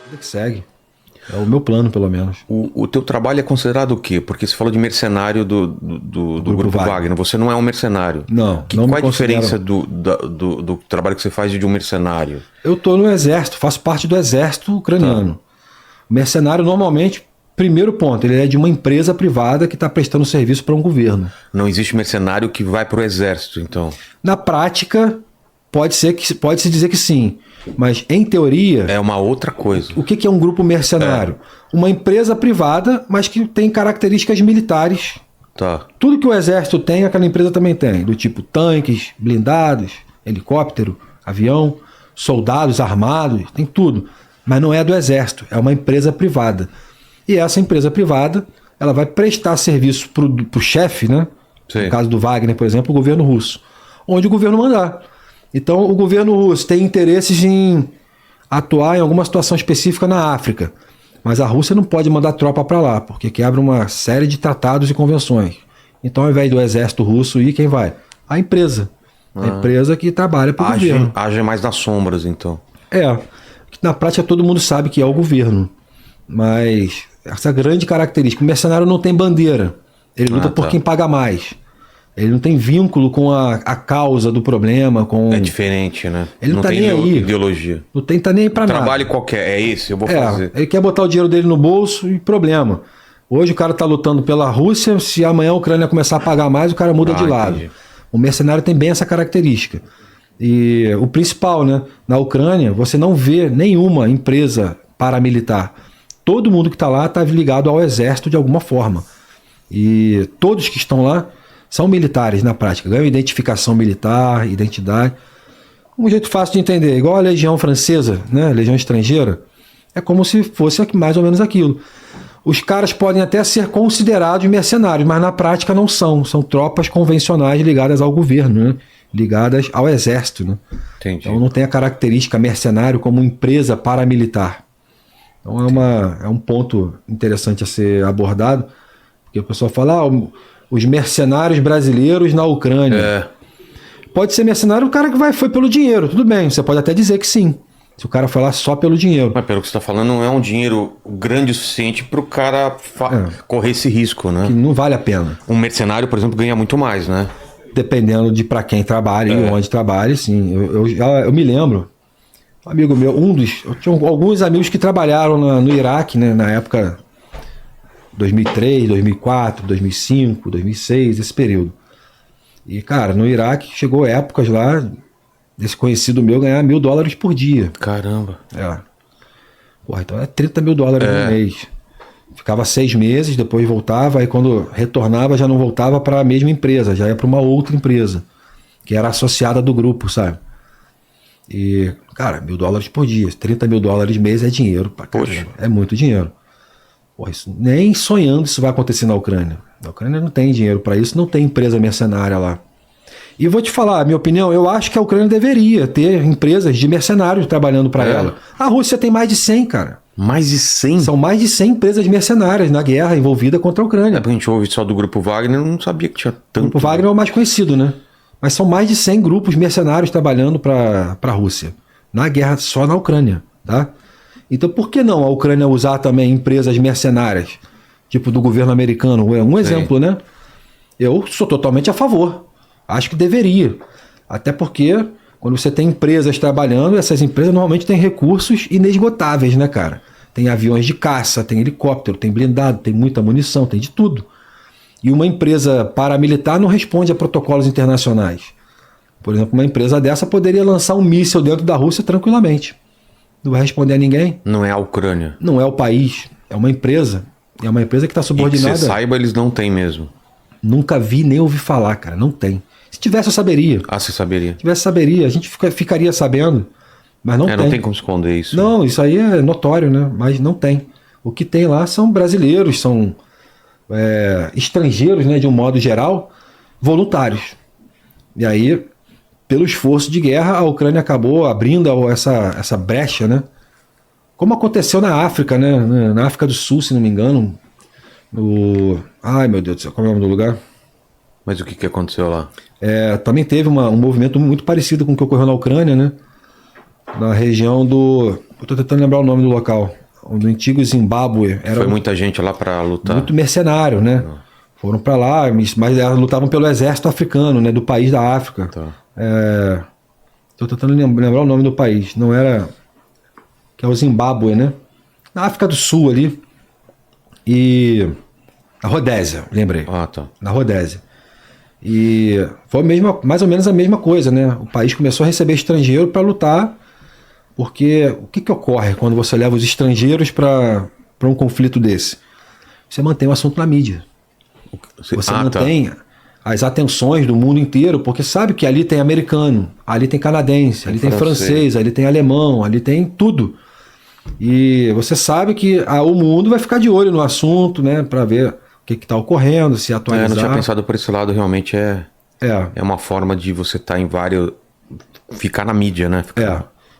Vida que segue. É o meu plano, pelo menos. O teu trabalho é considerado o quê? Porque você falou de mercenário do Grupo Wagner. Você não é um mercenário. Não. Qual é a diferença do trabalho que você faz de um mercenário? Eu estou no exército, faço parte do exército ucraniano. Tá. O mercenário, normalmente, primeiro ponto, ele é de uma empresa privada que está prestando serviço para um governo. Não existe mercenário que vai para o exército, então? Na prática, pode-se dizer que sim. Mas, em teoria... É uma outra coisa. O que é um grupo mercenário? Uma empresa privada, mas que tem características militares. Tá. Tudo que o exército tem, aquela empresa também tem. Do tipo tanques, blindados, helicóptero, avião, soldados armados, tem tudo. Mas não é do exército, é uma empresa privada. E essa empresa privada, ela vai prestar serviço para o chefe, né? Sim. No caso do Wagner, por exemplo, o governo russo. Onde o governo mandar. Então, o governo russo tem interesses em atuar em alguma situação específica na África. Mas a Rússia não pode mandar tropa para lá, porque quebra uma série de tratados e convenções. Então, ao invés do exército russo ir, quem vai? A empresa. A empresa que trabalha para o governo. Age mais nas sombras, então. Na prática, todo mundo sabe que é o governo. Mas essa grande característica. O mercenário não tem bandeira. Ele luta por quem paga mais. Ele não tem vínculo com a causa do problema. É diferente, né? Ele não tá nem aí. Ideologia. Não tá nem aí pra nada. Trabalho qualquer, é esse, eu vou fazer. Ele quer botar o dinheiro dele no bolso e problema. Hoje o cara tá lutando pela Rússia, se amanhã a Ucrânia começar a pagar mais, o cara muda de lado. Entendi. O mercenário tem bem essa característica. E o principal, né? Na Ucrânia, você não vê nenhuma empresa paramilitar. Todo mundo que tá lá tá ligado ao exército de alguma forma. E todos que estão lá são militares na prática, ganham identificação militar, identidade. Um jeito fácil de entender, igual a Legião Francesa, né? A Legião Estrangeira, é como se fosse mais ou menos aquilo. Os caras podem até ser considerados mercenários, mas na prática não são. São tropas convencionais ligadas ao governo, né? Ligadas ao exército. Né? Entendi. Então não tem a característica mercenário como empresa paramilitar. Então é um ponto interessante a ser abordado, porque o pessoal fala... os mercenários brasileiros na Ucrânia. Pode ser mercenário o cara que foi pelo dinheiro, tudo bem, você pode até dizer que sim, se o cara falar só pelo dinheiro. Mas pelo que você está falando, não é um dinheiro grande o suficiente para o cara correr esse risco, né? Que não vale a pena. Um mercenário, por exemplo, ganha muito mais, né? Dependendo de para quem trabalha e onde trabalha, sim. Eu me lembro, um amigo meu, eu tinha alguns amigos que trabalharam no Iraque, né, na época... 2003, 2004, 2005, 2006, esse período. E, cara, no Iraque chegou épocas lá desse conhecido meu ganhar $1.000 por dia. Caramba. Porra, então é $30 mil no mês. Ficava 6 meses, depois voltava, aí quando retornava já não voltava para a mesma empresa, já ia para uma outra empresa, que era associada do grupo, sabe? E, cara, $1.000 por dia, $30 mil mês é dinheiro pra caramba. Poxa. É muito dinheiro. Porra, nem sonhando isso vai acontecer na Ucrânia. A Ucrânia não tem dinheiro para isso, não tem empresa mercenária lá. E vou te falar, a minha opinião, eu acho que a Ucrânia deveria ter empresas de mercenários trabalhando para ela. A Rússia tem mais de 100, cara. Mais de 100? São mais de 100 empresas mercenárias na guerra envolvida contra a Ucrânia. Porque a gente ouve só do Grupo Wagner, eu não sabia que tinha tanto. O Grupo Wagner é o mais conhecido, né? Mas são mais de 100 grupos mercenários trabalhando para a Rússia. Na guerra, só na Ucrânia, tá? Então, por que não a Ucrânia usar também empresas mercenárias, tipo do governo americano? Um exemplo, né? Eu sou totalmente a favor. Acho que deveria. Até porque, quando você tem empresas trabalhando, essas empresas normalmente têm recursos inesgotáveis, né, cara? Tem aviões de caça, tem helicóptero, tem blindado, tem muita munição, tem de tudo. E uma empresa paramilitar não responde a protocolos internacionais. Por exemplo, uma empresa dessa poderia lançar um míssil dentro da Rússia tranquilamente. Não vai responder a ninguém. Não é a Ucrânia. Não é o país. É uma empresa. É uma empresa que está subordinada. E que você saiba, eles não têm mesmo. Nunca vi nem ouvi falar, cara. Não tem. Se tivesse, eu saberia. Você saberia? Se tivesse, saberia. A gente ficaria sabendo. Mas não tem. Não tem como esconder isso. Não, isso aí é notório, né? Mas não tem. O que tem lá são brasileiros, são estrangeiros, né? De um modo geral, voluntários. E aí... Pelo esforço de guerra, a Ucrânia acabou abrindo essa brecha, né? Como aconteceu na África, né? Na África do Sul, se não me engano. Ai, meu Deus do céu, qual é o nome do lugar? Mas o que aconteceu lá? Também teve um movimento muito parecido com o que ocorreu na Ucrânia, né? Na região Eu tô tentando lembrar o nome do local. O do antigo Zimbábue. Foi muita gente lá para lutar. Muito mercenário, né? Foram para lá, mas lutavam pelo exército africano, né? Do país da África. Tá. Tô tentando lembrar o nome do país. Não era... Que é o Zimbábue, né? Na África do Sul ali. E... Na Rodésia, lembrei. Ah, tá. Na Rodésia. E foi mais ou menos a mesma coisa, né? O país começou a receber estrangeiro para lutar, porque o que ocorre quando você leva os estrangeiros para um conflito desse? Você mantém o assunto na mídia. Você mantém as atenções do mundo inteiro, porque sabe que ali tem americano, ali tem canadense, ali tem francês, ali tem alemão, ali tem tudo. E você sabe que o mundo vai ficar de olho no assunto, né? Para ver o que está ocorrendo, se atualizar. Eu não tinha pensado por esse lado, realmente é uma forma de você estar em vários... Ficar na mídia, né?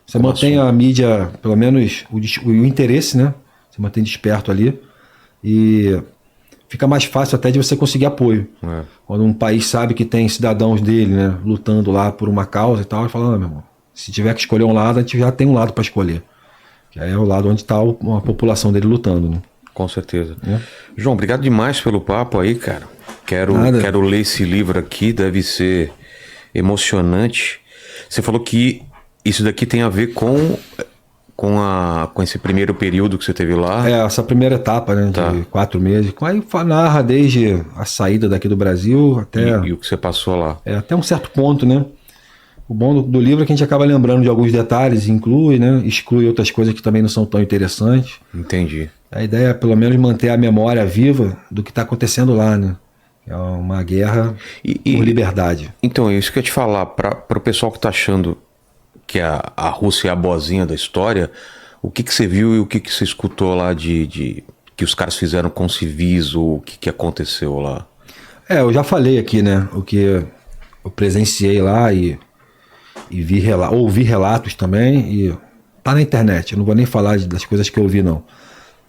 Você mantém a mídia, pelo menos o interesse, né? Você mantém desperto ali e fica mais fácil até de você conseguir apoio. Quando um país sabe que tem cidadãos dele, né? Lutando lá por uma causa e tal, ele fala, meu irmão, se tiver que escolher um lado, a gente já tem um lado para escolher. Que aí é o lado onde está a população dele lutando, né? Com certeza. João, obrigado demais pelo papo aí, cara. Quero ler esse livro aqui, deve ser emocionante. Você falou que isso daqui tem a ver com esse primeiro período que você teve lá. Essa primeira etapa, né, de 4 meses. Aí narra desde a saída daqui do Brasil até... E o que você passou lá. Até um certo ponto, né? O bom do livro é que a gente acaba lembrando de alguns detalhes, inclui, né? Exclui outras coisas que também não são tão interessantes. Entendi. A ideia é, pelo menos, manter a memória viva do que está acontecendo lá, né? É uma guerra por liberdade. Então, é isso que eu ia te falar. Para o pessoal que está achando que a Rússia é a boazinha da história, o que você viu e o que você escutou lá de que os caras fizeram com civis, ou o que aconteceu lá? Eu já falei aqui, né? O que eu presenciei lá e ouvi relatos também, e tá na internet. Eu não vou nem falar das coisas que eu vi, não.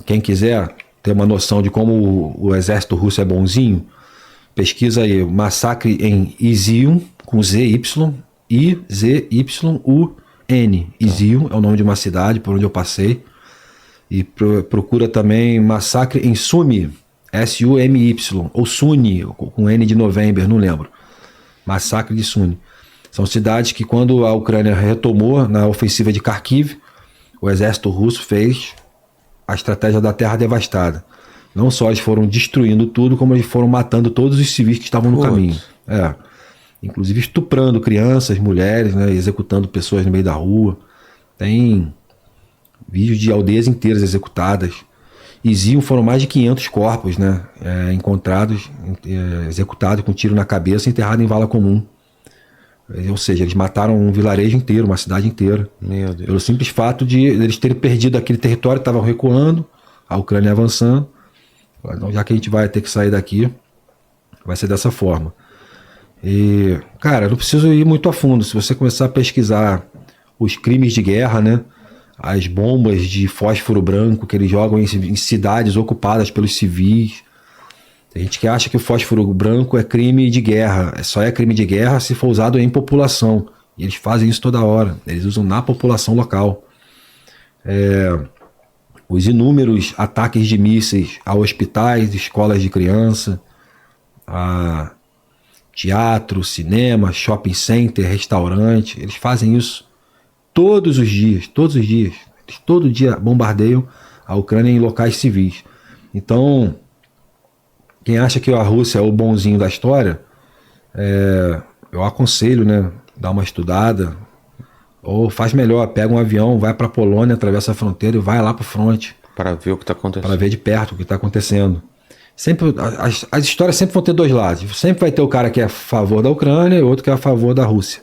Quem quiser ter uma noção de como o exército russo é bonzinho, pesquisa aí, massacre em Izium, com Z-Y, I-Z-Y-U-N. Izium é o nome de uma cidade por onde eu passei. E procura também massacre em Sumy, S-U-M-Y, ou Suni, com N de novembro, não lembro. Massacre de Suni. São cidades que, quando a Ucrânia retomou na ofensiva de Kharkiv, o exército russo fez a estratégia da terra devastada. Não só eles foram destruindo tudo, como eles foram matando todos os civis que estavam no caminho. Inclusive estuprando crianças, mulheres, né, executando pessoas no meio da rua. Tem vídeos de aldeias inteiras executadas. Izium foram mais de 500 corpos, né, encontrados, executados com tiro na cabeça e enterrados em vala comum. Ou seja, eles mataram um vilarejo inteiro, uma cidade inteira. Meu Deus. Pelo simples fato de eles terem perdido aquele território, estavam recuando, a Ucrânia avançando. Então, já que a gente vai ter que sair daqui, vai ser dessa forma. E, cara, eu não preciso ir muito a fundo. Se você começar a pesquisar os crimes de guerra, né? As bombas de fósforo branco que eles jogam em cidades ocupadas pelos civis. Tem gente que acha que o fósforo branco é crime de guerra. Só é crime de guerra se for usado em população. E eles fazem isso toda hora. Eles usam na população local. Os inúmeros ataques de mísseis a hospitais, escolas de criança, a teatro, cinema, shopping center, restaurante. Eles fazem isso todos os dias. Eles todo dia bombardeiam a Ucrânia em locais civis. Então... Quem acha que a Rússia é o bonzinho da história, eu aconselho, né, dar uma estudada, ou faz melhor, pega um avião, vai para a Polônia, atravessa a fronteira e vai lá para o fronte. Para ver o que está acontecendo. Para ver de perto o que está acontecendo. Sempre, as histórias sempre vão ter dois lados. Sempre vai ter o cara que é a favor da Ucrânia e outro que é a favor da Rússia.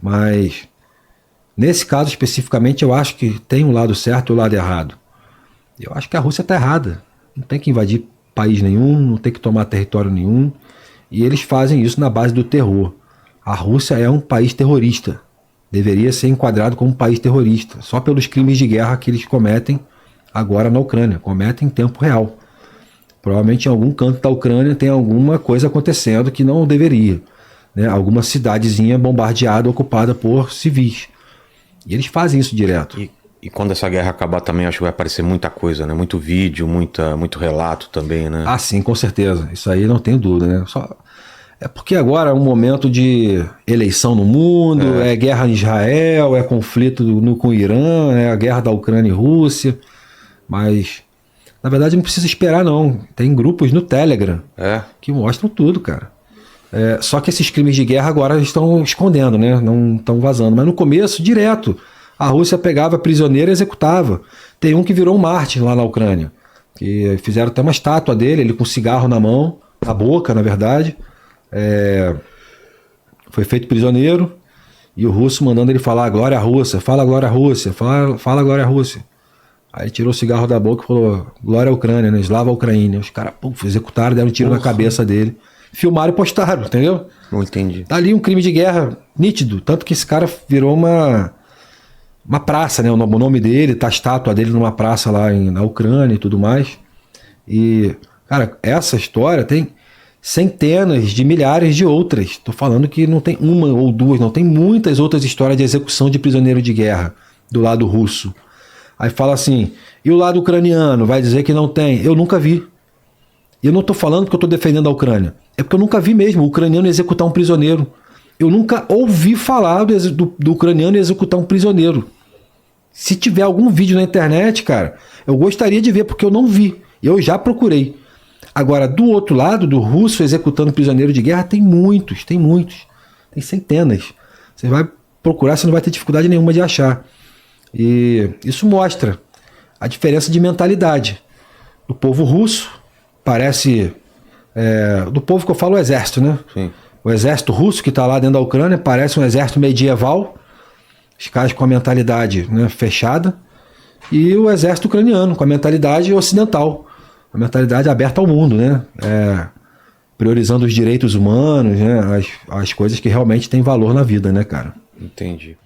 Mas, nesse caso especificamente, eu acho que tem um lado certo e o lado errado. Eu acho que a Rússia está errada. Não tem que invadir país nenhum, não tem que tomar território nenhum, e eles fazem isso na base do terror. A Rússia é um país terrorista, deveria ser enquadrado como um país terrorista, só pelos crimes de guerra que eles cometem agora na Ucrânia, cometem em tempo real. Provavelmente em algum canto da Ucrânia tem alguma coisa acontecendo que não deveria, né? Alguma cidadezinha bombardeada, ocupada por civis, e eles fazem isso direto. E quando essa guerra acabar também, acho que vai aparecer muita coisa, né? Muito vídeo, muito relato também, né? Ah, sim, com certeza. Isso aí não tenho dúvida, né? É porque agora é um momento de eleição no mundo, é guerra em Israel, é conflito com o Irã, é a guerra da Ucrânia e Rússia. Mas, na verdade, não precisa esperar, não. Tem grupos no Telegram que mostram tudo, cara. Só que esses crimes de guerra agora estão escondendo, né? Não estão vazando. Mas no começo, direto, a Rússia pegava prisioneiro e executava. Tem um que virou um mártir lá na Ucrânia. Que fizeram até uma estátua dele, ele com cigarro na mão, na boca, na verdade. Foi feito prisioneiro e o russo mandando ele falar glória à Rússia, fala glória à Rússia, fala glória à Rússia. Aí tirou o cigarro da boca e falou glória à Ucrânia, né? Slava Ucrânia. Os caras executaram, deram um tiro na cabeça dele. Filmaram e postaram, entendeu? Não entendi. Tá ali um crime de guerra nítido. Tanto que esse cara virou uma praça, né? O nome dele, tá a estátua dele numa praça lá na Ucrânia e tudo mais. E, cara, essa história tem centenas de milhares de outras. Tô falando que não tem uma ou duas, não. Tem muitas outras histórias de execução de prisioneiro de guerra do lado russo. Aí fala assim, e o lado ucraniano? Vai dizer que não tem? Eu nunca vi. E eu não tô falando porque eu tô defendendo a Ucrânia. É porque eu nunca vi mesmo o ucraniano executar um prisioneiro. Eu nunca ouvi falar do ucraniano executar um prisioneiro. Se tiver algum vídeo na internet, cara, eu gostaria de ver, porque eu não vi. Eu já procurei. Agora, do outro lado, do russo executando prisioneiro de guerra, tem muitos. Tem centenas. Você vai procurar, você não vai ter dificuldade nenhuma de achar. E isso mostra a diferença de mentalidade do povo russo. Parece... do povo que eu falo, o exército, né? Sim. O exército russo que está lá dentro da Ucrânia parece um exército medieval, os caras com a mentalidade, né, fechada, e o exército ucraniano com a mentalidade ocidental, a mentalidade aberta ao mundo, né? Priorizando os direitos humanos, né? As coisas que realmente têm valor na vida, né, cara? Entendi.